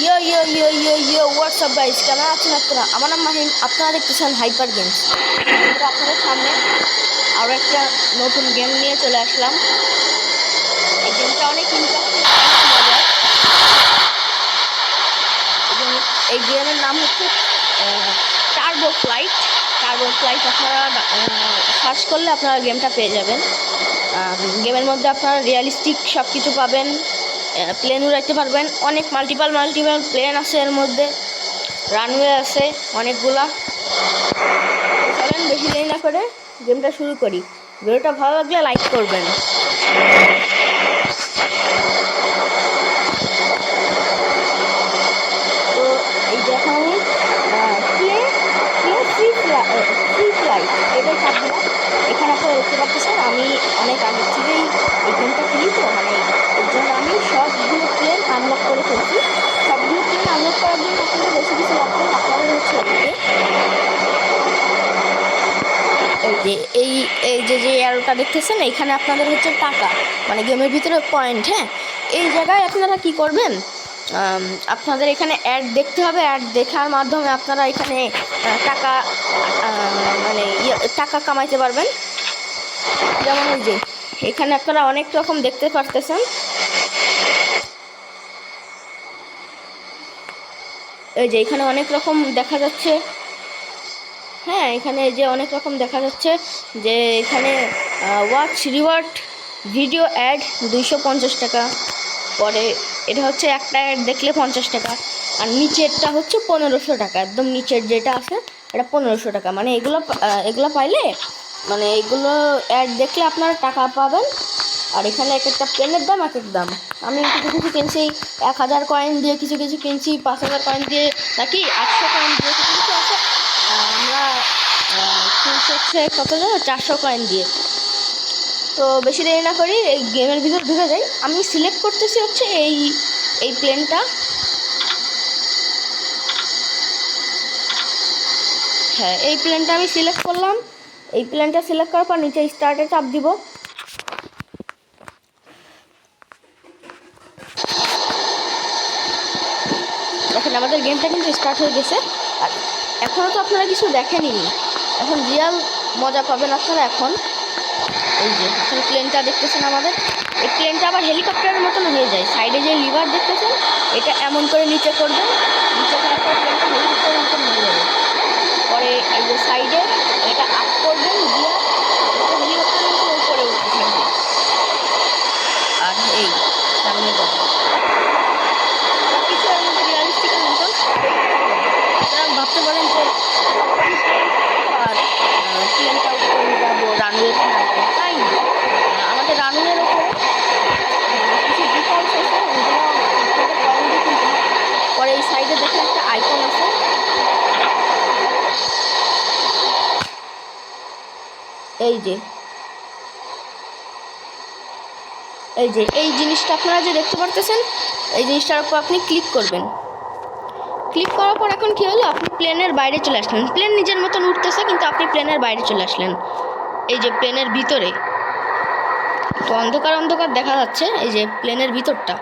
ইয়ো ইয়ো ইয়ো ইয়ো ইয়ো WhatsApp guys, কেমন আছেন আপনারা? আমার নাম মাহিম, আপনারা দেখতেছেন হাইপার গেমস। আমরা আপনাদের সামনে আরও একটা নতুন গেম নিয়ে চলে আসলাম। এই গেমটা অনেক ইন্টারেস্টিং, অনেক মজার। এই গেমের নাম হচ্ছে টার্বো ফ্লাইট। টার্বো ফ্লাইট আপনারা সার্চ করলে আপনারা গেমটা পেয়ে যাবেন। গেমের মধ্যে আপনারা রিয়েলিস্টিক সব কিছু পাবেন, প্লেন উড়াইতে পারবেন, অনেক মাল্টিপাল প্লেন আছে, এর মধ্যে রানওয়ে আছে অনেকগুলা। চলেন বেশি দেরি না করে গেমটা শুরু করি। ভিডিওটা ভালো লাগলে লাইক করবেন। তো এই যে এখন আমি ফ্রি ফ্লাইট এটাই চাপ দিলাম। এখানে আপনারা দেখতে পাচ্ছেন আমি অনেক আগের থেকেই এই গেমটা খেলি, তো মানে এর জন্য আমি সবগুলো প্লেন আনলক করে ফেলছি। সবগুলো প্লেন আনলক করার জন্য আপনাদের বেশি কিছু লাগবে না। আপনাদের হচ্ছে এই যে এই যে অ্যারোটা দেখতেছেন, এইখানে আপনাদের হচ্ছে টাকা, মানে গেমের ভিতরে পয়েন্ট। হ্যাঁ, এই জায়গায় আপনারা কি করবেন, আপনাদের এখানে অ্যাড দেখতে হবে। অ্যাড দেখার মাধ্যমে আপনারা এখানে টাকা মানে টাকা কামাইতে পারবেন। যেমন এই যে এখানে আপনারা অনেক রকম দেখতে পারতেছেন। এই যে এখানে অনেক রকম দেখা যাচ্ছে। হ্যাঁ, এখানে যে অনেক রকম দেখা যাচ্ছে যে এখানে ওয়াচ রিওয়ার্ড ভিডিও অ্যাড 250 টাকা, পরে এটা হচ্ছে একটা অ্যাড দেখলে 50 টাকা, আর নিচেরটা হচ্ছে 1500 টাকা। একদম নিচের যেটা আছে এটা 1500 টাকা। মানে এগুলো পাইলে, মানে এগুলো অ্যাড দেখলে আপনারা টাকা পাবেন। আর এখানে এক একটা পেনের দাম এক এক দাম। আমি কিছু কিছু কিনছি 1000 কয়েন দিয়ে, কিছু কিছু কিনছি 5000 কয়েন দিয়ে, নাকি 800 কয়েন দিয়ে, কিছু কিছু আছে আমরা কিনছি হচ্ছে কত জানো, 400 কয়েন দিয়ে। তো বেশি দেরি না করি এই গেমের ভিতর ঢুকে যাই। আমি সিলেক্ট করতেছি হচ্ছে এই প্লেনটা। হ্যাঁ, এই প্লেনটা আমি সিলেক্ট করলাম। এই প্লেনটা সিলেক্ট করার পর নিচে স্টার্টে চাপ দিব। দেখেন আমাদের গেমটা কিন্তু স্টার্ট হয়ে গেছে। আর এখনও তো আপনারা কিছু দেখেননি, এখন রিয়াল মজা পাবেন আপনারা। এখন এই যে এখন প্লেনটা দেখতেছেন আমাদের, এই প্লেনটা আবার হেলিকপ্টারের মতন হয়ে যায়। সাইডে যে লিভার দেখতেছেন, এটা এমন করে নিচে করবেন, নিচে করার পর প্লেনটা হেলিকপ্টারের মতন হয়ে যাবে। পরে এই যে সাইডে এটা আপ করবেন, দিয়ে এটা হেলিকপ্টারের মতন উপরে উঠতে থাকবে। আর এই সামনে যাবে সব কিছু এর মধ্যে রিয়ালিস্টিকের মতন। আপনারা ভাবতে পারেন যে আর প্লেনটা উপরে যাবো, রানওয়েতে নামবো, তাই না? আমাদের রানওয়ের ওপরে কিছু ডিফল্টস আছে, ওইগুলো আপনাদের পয়েন্ট দিয়ে কিনতে হয়। পরে এই সাইডে দেখে একটা আইকন আছে, এই যে এই জিনিসটা আপনারা যে দেখতে পারতেছেন, এই জিনিসটার উপর আপনি ক্লিক করবেন। ক্লিক করার পর এখন কী হলো, আপনি প্লেনের বাইরে চলে আসলেন। প্লেন নিজের মতন উঠতেছে, কিন্তু আপনি প্লেনের বাইরে চলে আসলেন। এই যে প্লেনের ভিতরে তো অন্ধকার অন্ধকার দেখা যাচ্ছে, এই যে প্লেনের ভিতরটা।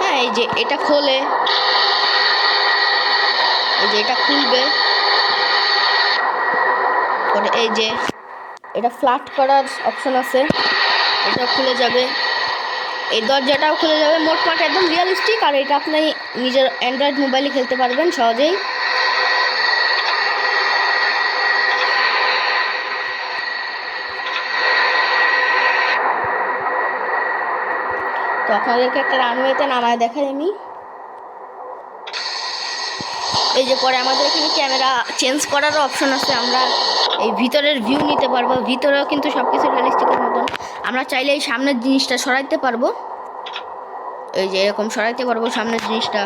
হ্যাঁ, এই যে এটা খোলে, এই যে এটা খুলবে, পরে এই যে এটা ফ্ল্যাট করার অপশন আছে, এটা খুলে যাবে, এই দরজাটাও খুলে যাবে। মোটমাট একদম রিয়েলিস্টিক। আর এটা আপনি নিজের অ্যান্ড্রয়েড মোবাইলে খেলতে পারবেন সহজেই। তো আপনাদেরকে একটা রানওয়েতে নামায় দেখাই আমি। এই যে পরে আমাদের এখানে ক্যামেরা চেঞ্জ করারও অপশন আছে, আমরা এই ভিতরের ভিউ নিতে পারবো। ভিতরেও কিন্তু সব কিছু রিয়েলিস্টিকের মতন। আমরা চাইলে এই সামনের জিনিসটা সরাইতে পারবো, এই যে এরকম সরাইতে পারবো সামনের জিনিসটা।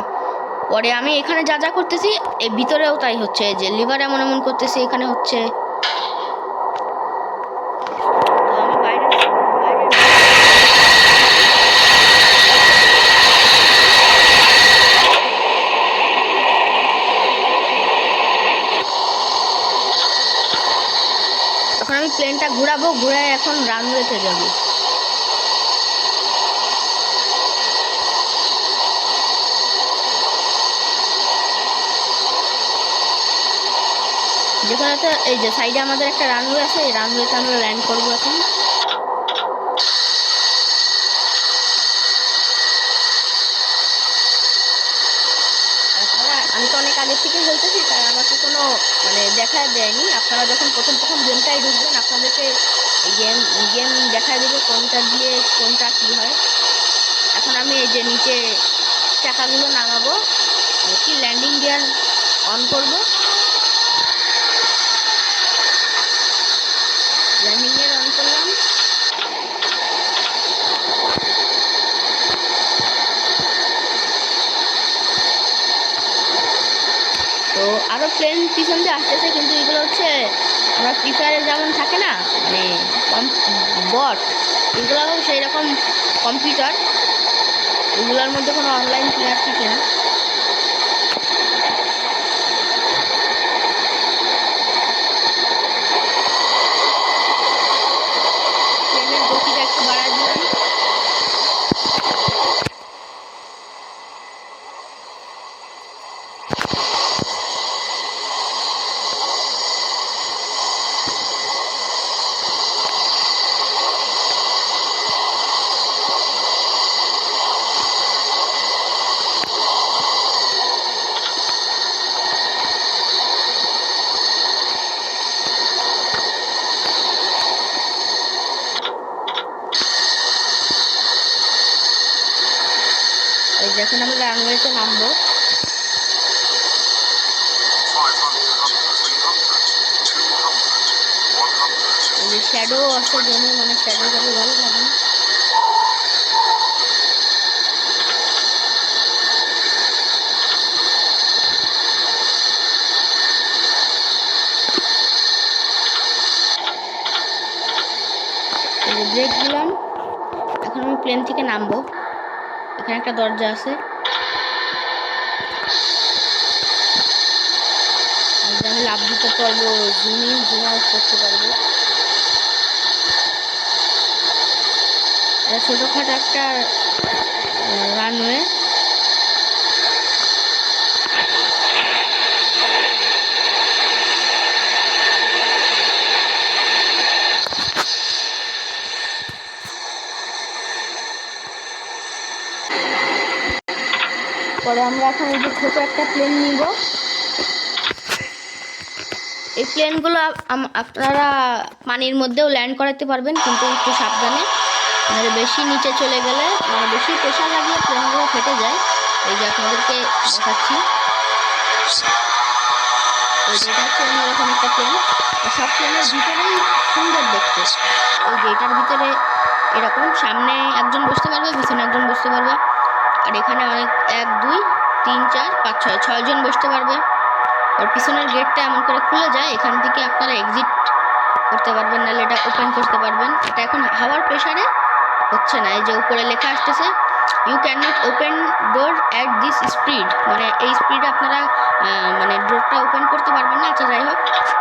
পরে আমি এখানে যা যা করতেছি এই ভিতরেও তাই হচ্ছে, যে লিভার এমন এমন করতেছি এখানে হচ্ছে। তো আমি বাইরে এখন আমি প্লেনটা ঘুরাবো, ঘুরে এখন রানওয়েতে যাবো। যেখানে তো এই যে সাইডে আমাদের একটা রানওয়ে আছে, এই রানওয়েতে আমরা ল্যান্ড করবো এখন। আমি তো অনেক আগের থেকে বলতেছি, তাই আমাকে কোনো মানে দেখা দেয়নি। আপনারা যখন প্রথম প্রথম গেমটাই ঢুকবেন আপনাদেরকে এই গেম দেখা দেবে কোনটা দিয়ে কোনটা কী হয়। এখন আমি এই যে নিচে চাকাগুলো নামাবো, কি ল্যান্ডিং গিয়ার অন করব, ল্যান্ডিং গিয়ার অন করলাম। তো আরও প্লেন পিছন দিয়ে আসতেছে, কিন্তু এগুলো হচ্ছে আমরা ফ্রি ফায়ারে যেমন থাকে না মানে বট, এগুলোও সেই রকম কম্পিউটার, এগুলোর মধ্যে কোনো অনলাইন প্লেয়ার থাকে না। প্লেনের গতিটা একটু বাড়ায় দিলাম। এই যে এখন আমরা রানওয়েতে নামবো। এই যে শ্যাডো আছে গেমে, মানে শ্যাডো যাবে ভালো লাগে না। এই যে ব্রেক দিলাম, এখন আমি প্লেন থেকে নামবো। এখানে একটা দরজা আছে, আমি লাফ দিতে পারবো, জুম ইন জুম আউট করতে পারবো। এটা ছোটোখাটো একটা রানওয়ে। পরে আমরা এখন এই যে ছোটো একটা প্লেন নিব। এই প্লেনগুলো আপনারা পানির মধ্যেও ল্যান্ড করাতে পারবেন, কিন্তু একটু সাবধানে, মানে বেশি নিচে চলে গেলে মানে বেশি প্রেশার লাগলে প্লেনগুলো ফেটে যায়। এই যে আপনাদেরকে দেখাচ্ছি, এটা হচ্ছে অন্যরকম একটা প্লেন। সব প্লেনের ভিতরেই সুন্দর দেখতে। এই যে এটার ভিতরে এরকম সামনে একজন বসতে পারবে, পিছনে একজন বসতে পারবে, আর এখানে অনেক 1 2 3 4 5 6 6জন বসতে পারবে। আর পিছনের গেটটা এমন করে খুলে যায়, এখান থেকে আপনারা এক্সিট করতে পারবেন, নাহলে এটা ওপেন করতে পারবেন। এটা এখন হাওয়ার প্রেশারে হচ্ছে না। এই যে উপরে লেখা আসতেছে you can not open door at this speed, মানে এই স্পিডে আপনারা মানে ডোরটা ওপেন করতে পারবেন না। আচ্ছা যাই হোক,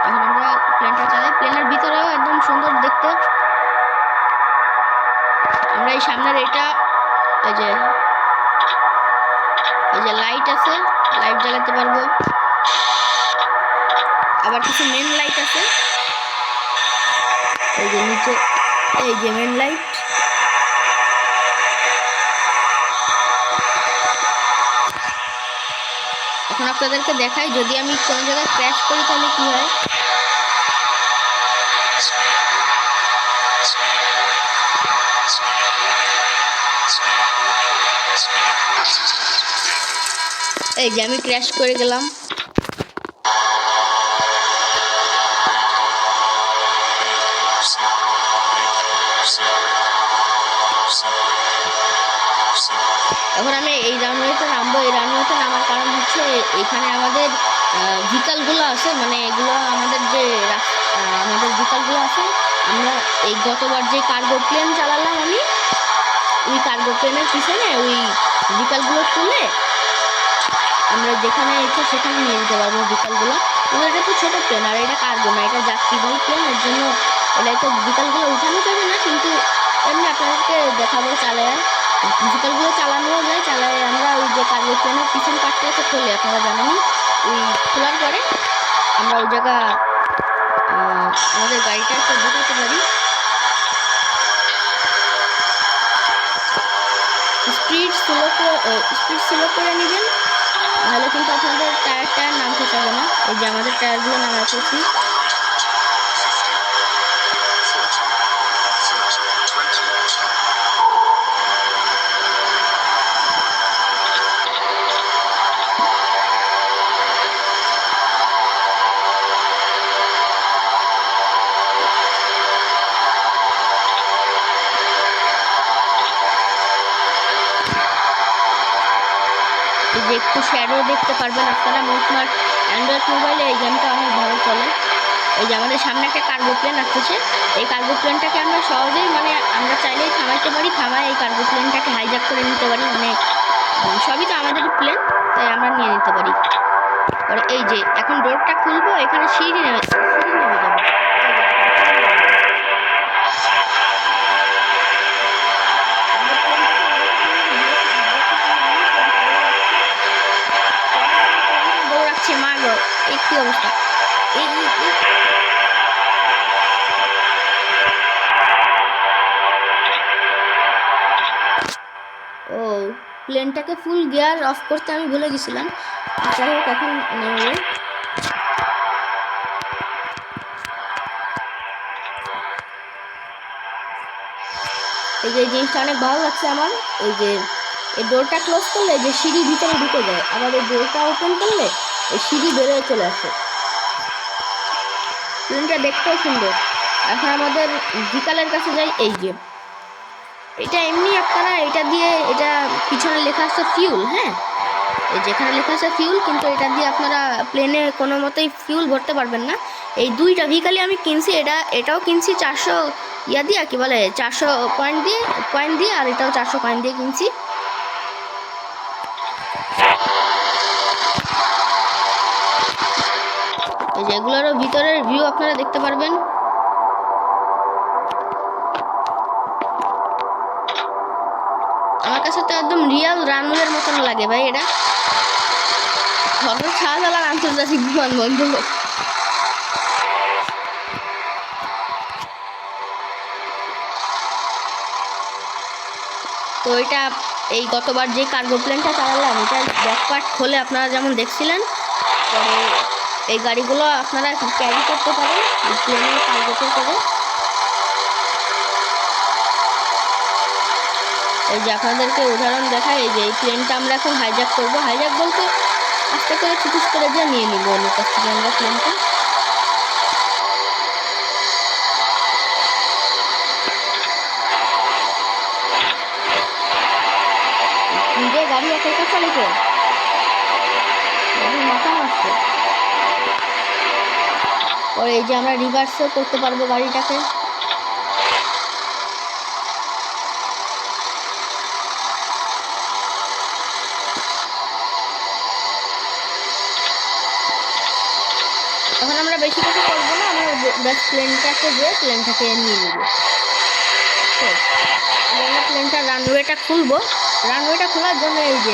এখন আমরা প্লেনটা চালাই। প্লেনের ভিতরেও একদম সুন্দর দেখতে। আমরা এই সামনের এটা এই যে লাইট আছে, লাইট জ্বালাতে পারবো। আবার কিছু মেন লাইট আছে, এই যে নিচে এই যে মেন লাইট। এখন আপনাদেরকে দেখাই, যদি আমি কোনো জায়গায় ক্র্যাশ করি তাহলে কি হয়। এই যে আমি ক্র্যাশ করে গেলাম। এখন আমি এই রানওয়েতে নামবো। এই রানওয়েতে নামার কারণ হচ্ছে এখানে আমাদের ভিকালগুলো আছে, মানে এগুলো আমাদের যে আমাদের ভিকালগুলো আছে। আমরা এই গতবার যে কার্গো প্লেন চালালাম আমি, ওই কার্গো প্লেনের পিছনে ওই ভিকালগুলো তুলে আমরা যেখানে ইচ্ছা সেখানে নিয়ে যেতে পারবো ভিকালগুলো। কিন্তু এটা তো ছোটো প্লেন, আর এটা কার্গো না, এটা যাত্রীবাহী প্লেন। এর জন্য এটাতে ভিকালগুলো উঠানো যাবে না, কিন্তু এমনি আপনাদেরকে দেখাবো চালায়। ভিকালগুলো চালানোও যায়, চালায় আমরা ওই যে কার্গো প্লেনের পিছন পাটটা তো খোলে, আপনারা জানেনই। ওই খোলার পরে আমরা ওই জায়গা আমাদের গাড়িটা একটা ঢুকাতে পারি। স্পিড স্লো করে নেবেন, নাহলে কিন্তু আপনাদের টায়ারটা নামতে চাবে না। এই যে আমাদের টায়ারগুলো নামায় করছি। যে একটু শ্যাডো দেখতে পারবেন আপনারা। মোটমাট অ্যান্ড্রয়েড মোবাইলে এই গেমটা অনেক ভালো চলে। এই যে আমাদের সামনে একটা কার্গো প্লেন আসতেছে। এই কার্গো প্লেনটাকে আমরা সহজেই আমরা চাইলেই থামাইতে পারি, থামায় এই কার্গো প্লেনটাকে হাইজ্যাক করে নিতে পারি। সবই তো আমাদের প্লেন, তাই আমরা নিয়ে নিতে পারি। আর এই যে এখন ডোরটা খুলবো, এখানে সিঁড়ি নেমে যাবো। দৌড়াচ্ছে মাগো, এই কি অবস্থা! ও, প্লেনটাকে ফুল গিয়ার অফ করতে আমি ভুলে গেছিলাম। যাই হোক, এখন নেমে এই যে জিনিসটা অনেক ভালো লাগছে আমার। এই যে এই ডোরটা ক্লোজ করলে যে সিঁড়ি ভিতরে ঢুকে যায়, আবার এই ডোরটা ওপেন করলে এই সিঁড়ি বেরোয় চলে আসে। প্লেনটা দেখতেও সুন্দর। এখন আমাদের বিকালের কাছে যাই। এই যে এটা এমনি আপনারা এটা দিয়ে, এটা পিছনে লেখা আছে ফিউল। হ্যাঁ, এই যেখানে লেখা আছে ফিউল, কিন্তু এটা দিয়ে আপনারা প্লেনে কোনো মতেই ফিউল ভরতে পারবেন না। এই দুইটা ভেহিকালই আমি কিনছি। এটাও কিনছি 400 দিয়ে, কি বলে 400 কয়েন দিয়ে, আর এটাও 400 কয়েন দিয়ে কিনছি। এই যে এগুলোরও ভিতরের ভিউ আপনারা দেখতে পারবেন। আমার কাছে তো একদম রিয়েল রানওয়ের মতন লাগে ভাই। এটা শাহজালাল আন্তর্জাতিক বিমানবন্দর। তো এটা এই গতবার যে কার্গো প্লেনটা চালালাম, এটা ব্যাকপার্ট খোলে আপনারা যেমন দেখছিলেন। পরে এই গাড়িগুলো আপনারা ক্যারি করতে পারেন প্লেনের কার্গোতে করে। এই যে আপনাদেরকে উদাহরণ দেখায়, এই যে এই প্লেনটা আমরা এখন হাইজ্যাক করবো। হাইজ্যাক বলতে আস্তে করে ছুটুস করে যে নিয়ে নিব ওর কাছ থেকে আমরা প্লেনটা। নিজে গাড়ি একা একা চালিত, গাড়ির মাথা আসছে। পরে এই যে আমরা রিভার্সও করতে পারবো গাড়িটাকে। এখন আমরা বেশি কিছু করবো না, আমরা ব্যাস প্লেনটাকে নিয়ে নেবো। আমরা প্লেনটার রানওয়েটা খুলবো। রানওয়েটা খোলার জন্য এই যে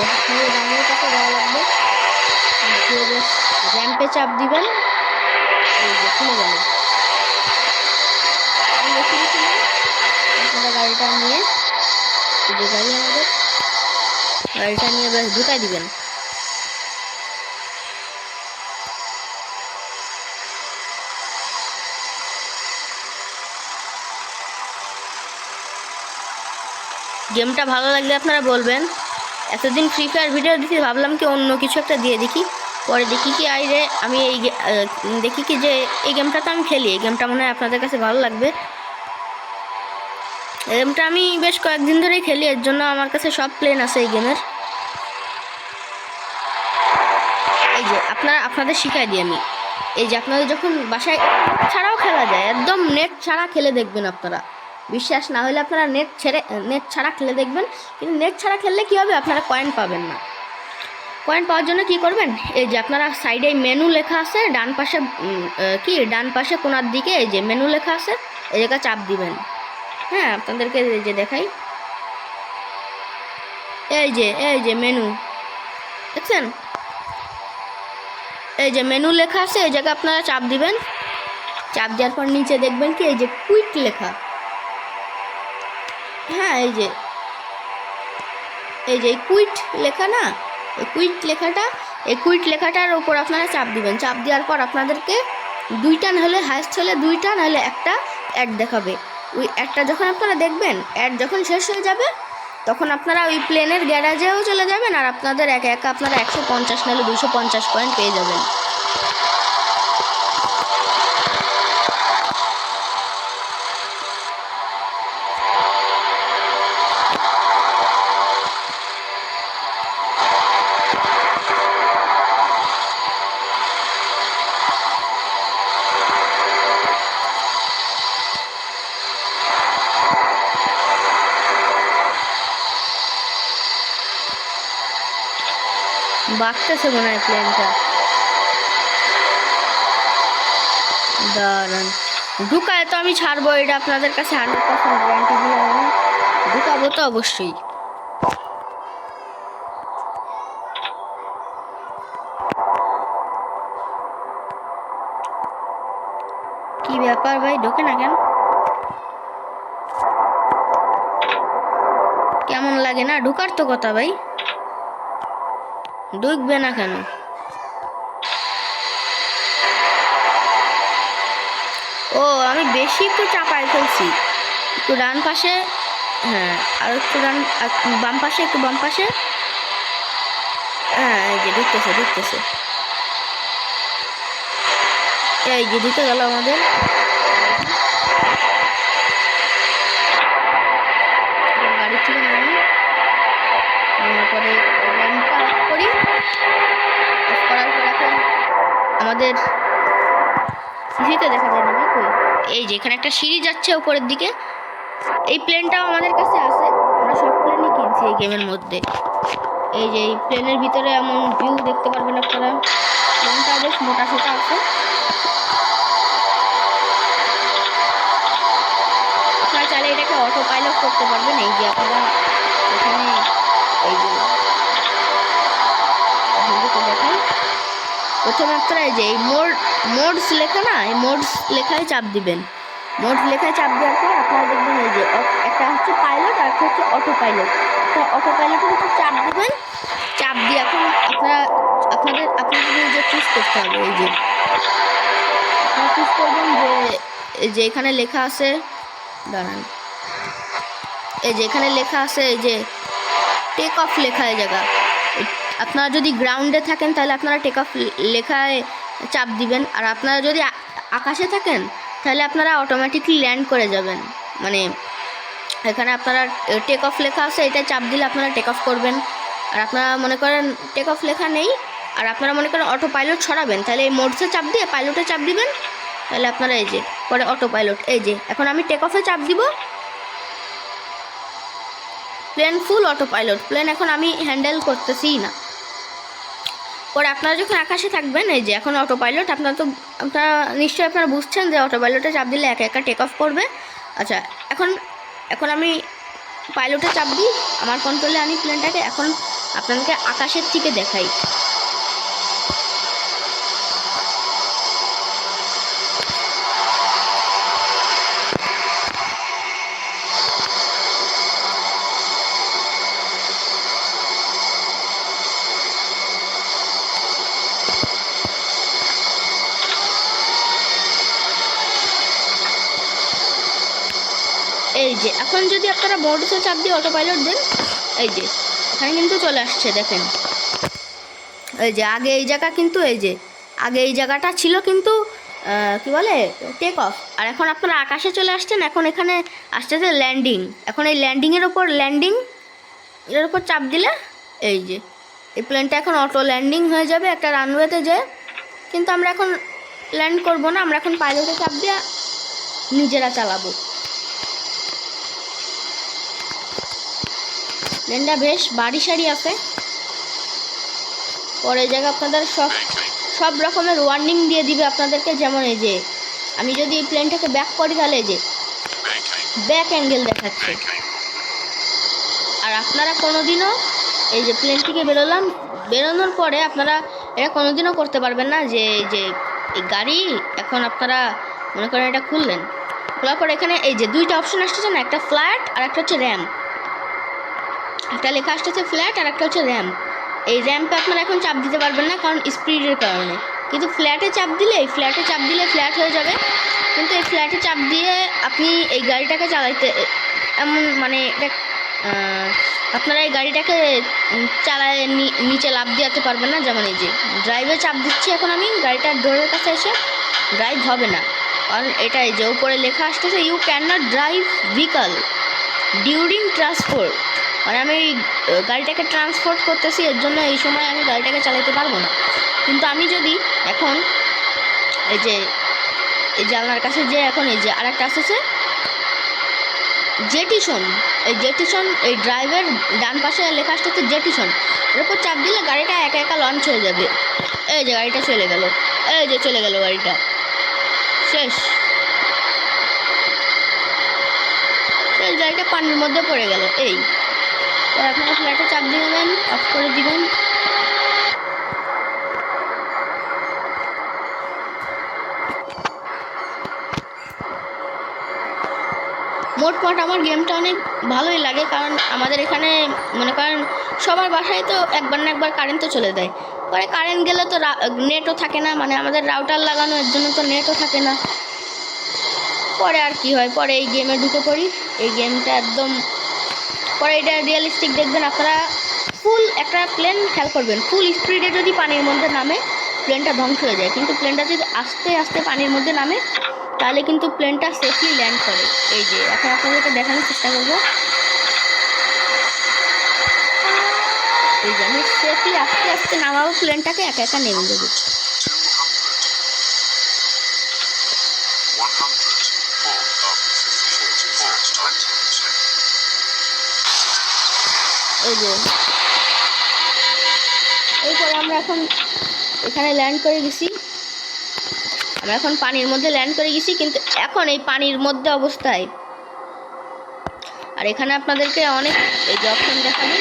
রানওয়েটাকে দেওয়া লাগবে। র্যাম্পে চাপ দিবেন, এই যে খুলে গেল। আপনারা গাড়িটা নিয়ে, এই যে গাড়ি আমাদের, গাড়িটা নিয়ে ব্যাস ঢুকাই দিবেন। গেমটা ভালো লাগলে আপনারা বলবেন। এতদিন ফ্রি ফায়ার ভিডিও দিচ্ছি, ভাবলাম কি অন্য কিছু একটা দিয়ে দেখি। পরে দেখি কি আইরে আমি দেখি কি যে এই গেমটা তো আমি খেলি, এই গেমটা মনে হয় আপনাদের কাছে ভালো লাগবে। এই গেমটা আমি বেশ কয়েকদিন ধরেই খেলি, এর জন্য আমার কাছে সব প্লেন আছে এই গেমের। এই যে আপনাদের শিখাই দিই আমি। এই যে আপনাদের যখন বাসায় ছাড়াও খেলা যায়, একদম নেট ছাড়া খেলে দেখবেন আপনারা। বিশ্বাস না হলে আপনারা নেট ছাড়া খেলে দেখবেন। কিন্তু নেট ছাড়া খেললে কী হবে, আপনারা কয়েন পাবেন না। কয়েন পাওয়ার জন্য কি করবেন, এই যে আপনারা সাইডে মেনু লেখা আছে, ডান পাশে কোনার দিকে এই যে মেনু লেখা আছে, এই জায়গা চাপ দিবেন। হ্যাঁ, আপনাদেরকে এই যে দেখাই, এই যে মেনু দেখছেন, এই যে মেনু লেখা আছে, এই জায়গা আপনারা চাপ দিবেন। চাপ দেওয়ার পর নিচে দেখবেন কি এই যে কুইট লেখা, হ্যাঁ এই যে কুইট লেখা না, এই কুইট লেখাটার উপর আপনারা চাপ দিবেন। চাপ দেওয়ার পর আপনাদেরকে দুইটা নাহলে হাইস্ট হলে দুইটা নাহলে একটা অ্যাড দেখাবে। ওই অ্যাডটা যখন আপনারা দেখবেন, অ্যাড যখন শেষ হয়ে যাবে তখন আপনারা ওই প্লেনের গ্যারাজেও চলে যাবেন আর আপনাদের একা একা আপনারা 150 নাহলে 250 কয়েন পেয়ে যাবেন। বাঁকতেছে মনে হয় প্লেনটা, দাঁড়ান ঢুকায় তো আমি ছাড়বো, এটা আপনাদের কাছে 100% গ্যারান্টি দিয়ে আমি ঢুকাবো তো অবশ্যই। কি ব্যাপার ভাই, ঢোকে না কেন? কেমন লাগে না? ঢুকার তো কথা ভাই, ঢুকবে না কেন? ও আমি বেশি একটু চাপায় ফেলছি, একটু ডান পাশে, হ্যাঁ আর একটু বাম পাশে, একটু বাম পাশে, হ্যাঁ এই যে ঢুকতেছে এই যে ঢুকে গেল আমাদের। গাড়ি থেকে নামি, তারপরে ল্যাম্পটা অফ করি, অফ করার পর এখন আমাদের সিঁড়িতে দেখা যায় না ভাই, কই এই যে এখানে একটা সিঁড়ি যাচ্ছে উপরের দিকে। এই প্লেনটাও আমাদের কাছে আছে, আমরা সব প্লেনই কিনছি এই গেমের মধ্যে। এই যে এই প্লেনের ভিতরে এমন ভিউ দেখতে পারবেন আপনারা, প্লেনটা বেশ মোটা সোটা আছে। আপনারা চাইলে এটাকে অটো পাইলট করতে পারবেন। এই যে আপনারা এখানে এই যে দেখাই, প্রথমে আপনারা এই যে এই মোডস লেখা না, এই মোডস লেখায় চাপ দিবেন। মোডস লেখায় চাপ দেওয়ার পর আপনারা দেখবেন এই যে একটা হচ্ছে পাইলট আর একটা হচ্ছে অটো পাইলট। তো অটো পাইলটের উপর চাপ দিবেন, চাপ দিয়ে এখন আপনাদের যে চুজ করতে হবে। এই যে আপনারা চুজ করবেন যে এখানে লেখা আছে, দাঁড়ান এই যে এখানে লেখা আছে এই যে টেক অফ লেখা এই জায়গা। আপনারা যদি গ্রাউন্ডে থাকেন তাহলে আপনারা টেক অফ লেখায় চাপ দিবেন, আর আপনারা যদি আকাশে থাকেন তাহলে আপনারা অটোমেটিকলি ল্যান্ড করে যাবেন। মানে এখানে আপনারা টেক অফ লেখা আছে, এটা চাপ দিলে আপনারা টেক অফ করবেন। আর আপনারা মনে করেন টেক অফ লেখা নেই আর আপনারা মনে করেন অটো পাইলট সরাবেন, তাহলে এই মোডসে চাপ দিয়ে পাইলটে চাপ দিবেন, তাহলে আপনারা এই যে পরে অটো পাইলট। এই যে এখন আমি টেক অফে চাপ দিব, plane full autopilot, plane এখন আমি হ্যান্ডেল করতেছি না। পরে আপনারা যখন আকাশে থাকবেন এই যে এখন অটো পাইলট, আপনারা নিশ্চয়ই আপনারা বুঝছেন যে অটো পাইলটে চাপ দিলে একা একা টেক অফ করবে। আচ্ছা এখন আমি পাইলটে চাপ দিই, আমার কন্ট্রোলে আনি প্লেনটাকে। এখন আপনাদেরকে আকাশের থেকে দেখাই। এই যে এখন যদি আপনারা মোডসে চাপ দিয়ে অটো পাইলট দেন, এই যে এখানে কিন্তু চলে আসছে দেখেন। এই যে আগে এই জায়গা কিন্তু আগে এই জায়গাটা ছিল কিন্তু কি বলে টেক অফ, আর এখন আপনারা আকাশে চলে আসছেন। এখন এখানে আসতেছে ল্যান্ডিং। এখন এই ল্যান্ডিংয়ের ওপর এর ওপর চাপ দিলে এই যে এই প্লেনটা এখন অটো ল্যান্ডিং হয়ে যাবে একটা রানওয়েতে যায়। কিন্তু আমরা এখন ল্যান্ড করব না, আমরা এখন পাইলটে চাপ দিয়ে নিজেরা চালাবো। প্লেনটা বেশ বাড়ি সারি আছে। পরে জায়গা আপনাদের সব রকমের ওয়ার্নিং দিয়ে দিবে আপনাদেরকে। যেমন এই যে আমি যদি এই প্লেনটাকে ব্যাক করি তাহলে এই যে ব্যাক অ্যাঙ্গেল দেখাচ্ছে। আর আপনারা কোনোদিনও এই যে প্লেন থেকে বেরোনোর পরে আপনারা এটা কোনোদিনও করতে পারবেন না যে এই গাড়ি এখন আপনারা মনে করেন এটা খুললেন, খোলার পর এখানে এই যে দুইটা অপশন আসতেছে না, একটা ফ্ল্যাট আর একটা হচ্ছে র্যাম। একটা লেখা আসতেছে ফ্ল্যাট আর একটা হচ্ছে র্যাম। এই র্যাম্পে আপনারা এখন চাপ দিতে পারবেন না কারণ স্পিডের কারণে, কিন্তু ফ্ল্যাটে চাপ দিলে ফ্ল্যাট হয়ে যাবে। কিন্তু এই ফ্ল্যাটে চাপ দিয়ে আপনি এই গাড়িটাকে চালাইতে এমন মানে এটা আপনারা এই গাড়িটাকে চালায় নিচে লাফ দিতে পারবেন না। যেমন এই যে ড্রাইভে চাপ দিচ্ছি এখন আমি, গাড়িটার ডোরের কাছে এসে ড্রাইভ হবে না, কারণ এটাই যে উপরে লেখা আসতেছে you can not drive vehicle during transport, মানে আমি গাড়িটাকে ট্রান্সপোর্ট করতেছি, এর জন্য এই সময় আমি গাড়িটাকে চালাতে পারবো না। কিন্তু আমি যদি এখন এই যে জানলার কাছে যে এখন এই যে আর একটা আসতেছে জেটিসন, এই জেটিসন এই ড্রাইভের ডান পাশে লেখা আসতেছে জেটিসন, এর উপর চাপ দিলে গাড়িটা একা একা লঞ্চ হয়ে যাবে। এই যে গাড়িটা চলে গেল, এই যে চলে গেল গাড়িটা, শেষ। গাড়িটা পানির মধ্যে পড়ে গেল। এই তো আপনারা ফ্ল্যাটে চাপ দিয়ে দেবেন, অফ করে দিবেন। মোটমাট আমার গেমটা অনেক ভালোই লাগে, কারণ আমাদের এখানে মনে করেন সবার বাসায় তো একবার না একবার কারেন্ট তো চলে যায়, পরে কারেন্ট গেলে তো নেটও থাকে না, মানে আমাদের রাউটার লাগানো, এর জন্য তো নেটও থাকে না। পরে আর কি হয়, পরে এই গেমে ঢুকে পড়ি। এই গেমটা একদম পরে এটা রিয়েলিস্টিক দেখবেন আপনারা। ফুল একটা প্লেন খেয়াল করবেন, ফুল স্পিডে যদি পানির মধ্যে নামে প্লেনটা ধ্বংস হয়ে যায়, কিন্তু প্লেনটা যদি আস্তে আস্তে পানির মধ্যে নামে তাহলে কিন্তু প্লেনটা সেফলি ল্যান্ড করে। এই যে এখন আপনাদেরকে দেখানোর চেষ্টা করবো, এই যে আমি সেফলি আস্তে আস্তে নামাবো, প্লেনটাকে একা একা নেমে দেবো। এই যে এরপরে আমরা এখন এখানে ল্যান্ড করে গেছি, আমরা এখন পানির মধ্যে ল্যান্ড করে গেছি, কিন্তু এখন এই পানির মধ্যে অবস্থায় আর এখানে আপনাদেরকে অনেক এই যে অপশন দেখাবে।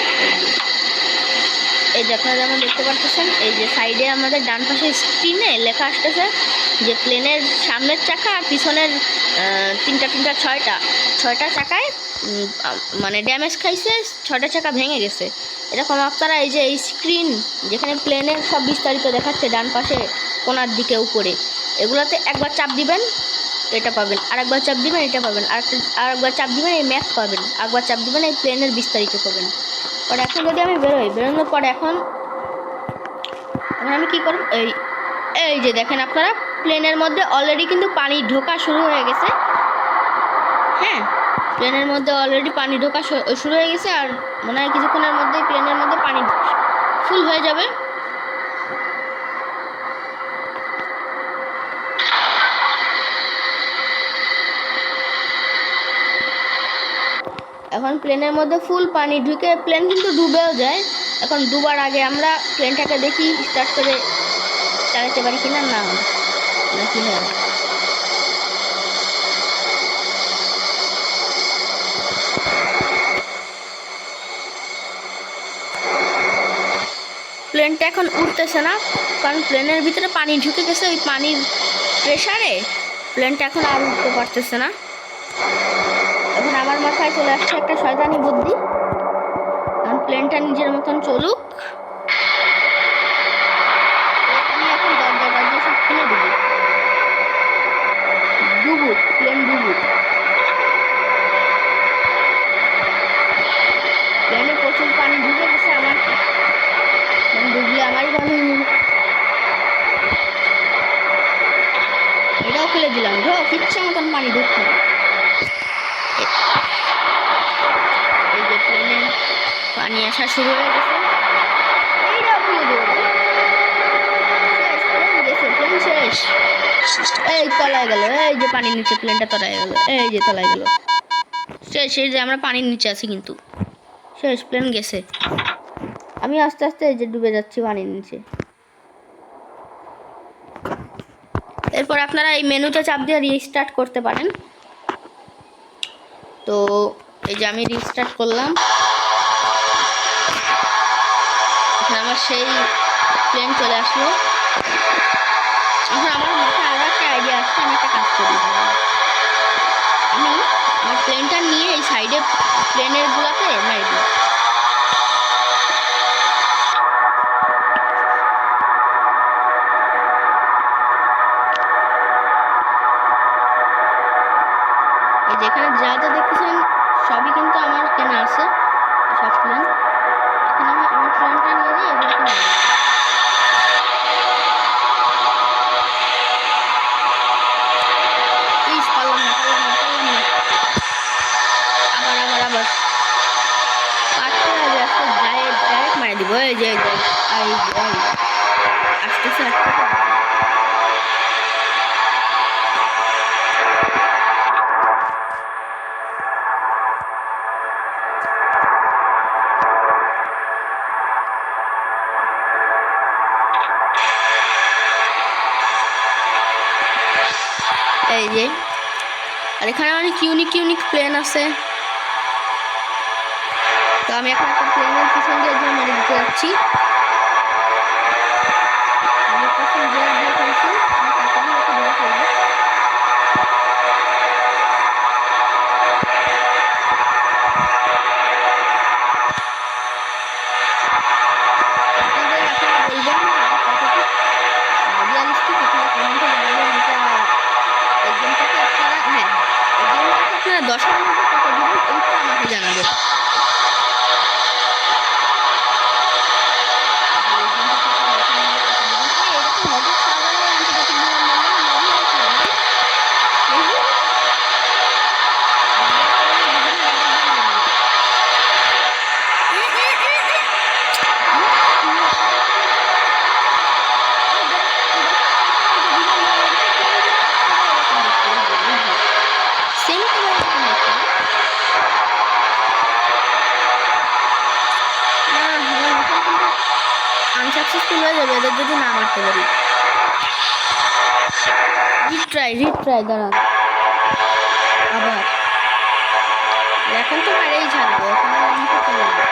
এই যে আপনারা যেমন দেখতে পাচ্ছেন, এই যে সাইডে আমাদের ডান পাশে স্ক্রিনে লেখা আসতেছে যে প্লেনের সামনের চাকা আর পিছনের ছয়টা চাকায় মানে ড্যামেজ খাইছে, 6টা চাকা ভেঙে গেছে। এরকম আপনারা এই যে এই স্ক্রিন যেখানে প্লেনের সব বিস্তারিত দেখাচ্ছে ডান পাশে কোনার দিকে উপরে, এগুলোতে একবার চাপ দিবেন এটা পাবেন, আরেকবার চাপ দিবেন এটা পাবেন, আরেকবার চাপ দিবেন এই ম্যাপ পাবেন, আরেকবার চাপ দিবেন এই প্লেনের বিস্তারিত পাবেন। পরে এখন যদি আমি বেরোনোর পরে এখন আমি কী করব, এই যে দেখেন আপনারা প্লেনের মধ্যে অলরেডি কিন্তু পানি ঢোকা শুরু হয়ে গেছে। হ্যাঁ, প্লেনের মধ্যে অলরেডি পানি ঢোকা শুরু হয়ে গেছে, আর মনে হয় কিছুক্ষণের মধ্যেই প্লেনের মধ্যে পানি ফুল হয়ে যাবে। এখন প্লেনের মধ্যে ফুল পানি ঢুকে প্লেন কিন্তু ডুবেও যায়। এখন ডুবার আগে আমরা প্লেনটাকে দেখি স্টার্ট করে চালাতে পারি কিনা, না নাকি হ্যাঁ। প্লেনটা এখন উঠতেছে না, কারণ প্লেনের ভিতরে পানি ঢুকে গেছে, ওই পানির প্রেসারে প্লেনটা এখন আর উঠতে পারতেছে না। এখন আমার মাথায় চলে আসছে একটা শয়তানি বুদ্ধি, কারণ প্লেনটা নিজের মতন চলুক, আমি এখন দরজা সব খুলে দেবো, ডুবুক প্লেন ডুবুক। প্লেনে প্রচুর পানি ঢুকে গেছে, আমার ডুবলে আমারই ভালো হইল। এটাও খুলে দিলাম, ইচ্ছা মতন পানি ঢুকছে। এই যে প্লেনে পানি আসা শুরু হয়ে গেছে, এইটাও খুলে দেবো, প্লেন শেষ। এই তলায় গেল, এই যে পানির নিচে প্লেনটা তলায় গেল, এই যে তলায় গেল, শেষ। এই যে আমরা পানির নিচে আছি কিন্তু শেষ, প্লেন গেছে। আমি আস্তে আস্তে এই যে ডুবে যাচ্ছি পানির নিচে। এরপর আপনারা এই মেনুতে চাপ দিয়ে রিস্টার্ট করতে পারেন। তো এই যে আমি রিস্টার্ট করলাম, আমার সেই প্লেন চলে আসলো। এখন আমার মাথায় আরও একটা আইডিয়া ফার্স্টে আমি একটা কাজ করি, আমি আমার প্লেনটা নিয়ে এই সাইডে প্লেনের গুলাতে মারি দিই। এই যেখানে যা যা দেখতেছেন সবই কিন্তু আমার কেনা আছে, সব প্লেন। এখানে আমি আমার প্লেনটা নিয়ে যাই এগুলোকে মারি। পারলাম না। আবার পারতে হবে, আজকে ডাইরেক্ট মারি দিব। এই যে আসতেছে। এই যে, আর এখানে অনেক ইউনিক প্লেন আছে। তো আমি এখন একটা প্লেনের পিছন দিয়ে মেরে দিতে যাচ্ছি। আমি পিছন দিয়ে ফেলছি, আপনারা 10-এর মধ্যে কত দিবেন এইটা আমাকে জানাবেন। আনসাকসেসফুল হয়ে যাবে এদের যদি না মারতে পারি। রিট্রাই দাঁড়ান আবার। এখন তো মারেই ছাড়বো, এখন আমাকে চলে যাবে।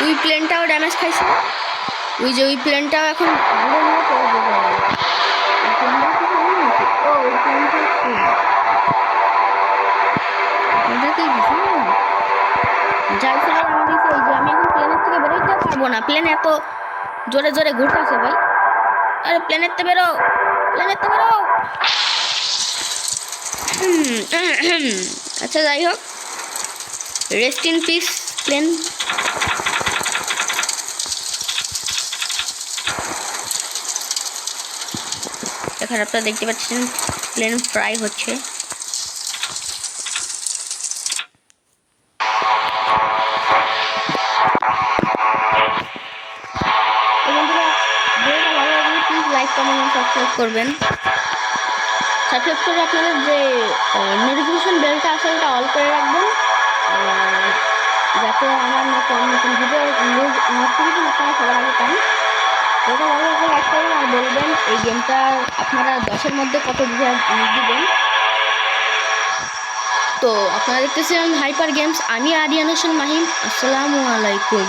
ওই প্লেনটাও ড্যামেজ খাইছে, ওই প্লেনটাও এখন আমি এখন প্লেনের থেকে বেরোতে পারবো না, প্লেন এত জোরে ঘুরতেছে ভাই। আরে প্লেনের থেকে বেরো। আচ্ছা যাই হোক, রেস্ট ইন পিস প্লেন। এখানে আপনারা দেখতে পাচ্ছেন প্লেন ফ্রাই হচ্ছে। লাইক কমেন্ট সাবস্ক্রাইব করবেন। সাবস্ক্রাইব করে আপনাদের যে নোটিফিকেশন বেলটা আছে ওটা অল করে রাখবেন, যাতে আমার নতুন ভিডিও নোটিফিকেশন আপনারা সবার আগে পান। যেটা ভালো লাগলে লাইক করবেন আর বলবেন এই গেমটা আপনারা 10-এর মধ্যে কত দিবেন। তো আপনারা দেখতেছেন হাইপার গেমস, আমি আরিয়ান হোসেন মাহিম। আসসালামু আলাইকুম।